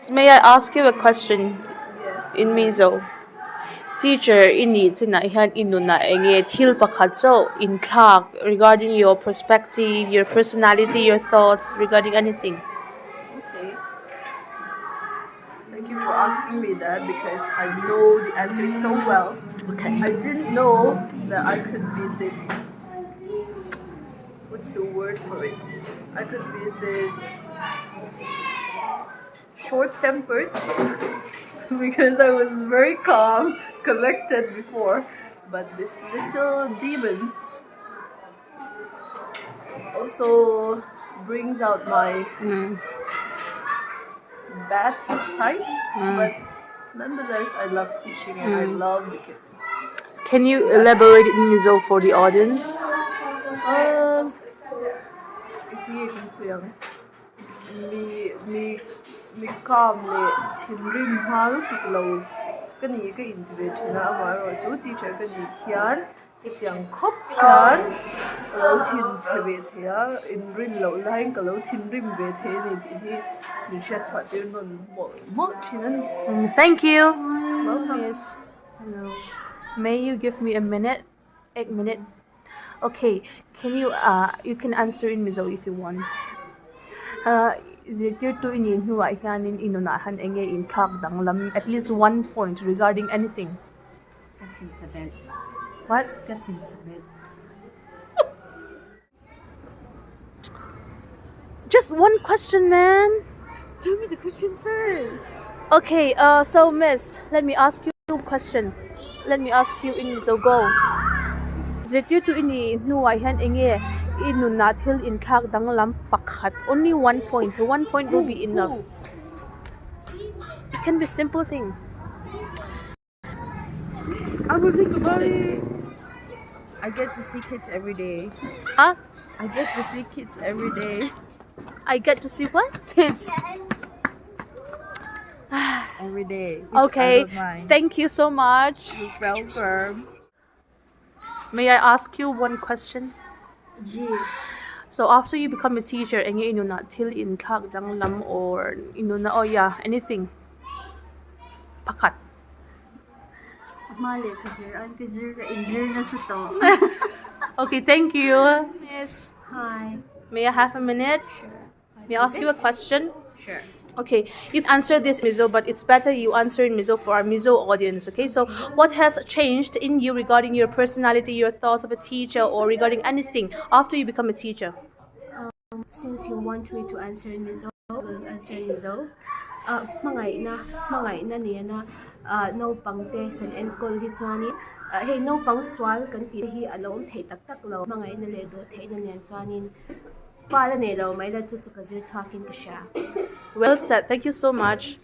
May I ask you a question Yes. in Mizo? Teacher, ini tina ihan inuna enge thil pakhat so in class regarding your perspective, your personality, your thoughts regarding anything. Okay. Thank you for asking me that because I know the answer so well. Okay. I didn't know that I could be this. What's the word for it? I could be this short tempered because I was very calm, collected before. But these little demons also brings out my bad side. But nonetheless, I love teaching and I love the kids. Can you elaborate in Mizo for the audience? Iti kung suyang mi kam le thim rim hal tik lo kani ka intibet na amaro chu teacher kani khian tiang khop khian lo thin chebe thea in rin lo lain ka lo thin rim be the ni ti hi ni sha chwa tir non mo thinan Thank you. welcome. Miss. Hello. May you give me a minute? 8 minutes. Okay. Can you can answer in Mizo if you want. Zikir to ini nuwa hianin inunahan enge in thak danglam at least 1 point regarding anything. Katin sabel. What? Katin sabel. Just one question, man. Tell me the question first. Okay, so Miss, let me ask you a question. Let me ask you in Zogo. Zikir to ini nuwa hian enge inunathil in thak danglam pakhat. Only 1 point. 1 point will be enough. It can be simple thing. I will think about it. I get to see kids every day. Huh? I get to see kids every day. I get to see what? Kids. Every day. Which Okay. I don't mind. Thank you so much. You're welcome. May I ask you one question? Gee. So after you become a teacher, and you not till in thak dang lam or inuna oh yeah anything. Pakat. Mali, kazir na sa to. Okay, thank you, Miss. Hi. May I have a minute? Sure. May I ask you a question? Sure. Okay, you answer this Mizo, but it's better you answer in Mizo for our Mizo audience. Okay, so what has changed in you regarding your personality, your thoughts of a teacher, or regarding anything after you become a teacher? Since you want me to answer in Mizo, I will answer in Mizo. Mangay na niya na no pangte kan enkol hi chwani hey no pang swal kan ti hi alone thei tak tak lo mangay na le do thei na nian chwanin pala ne lo mai da chu chu ka zir chwakin ka sha. Well said. Thank you so much.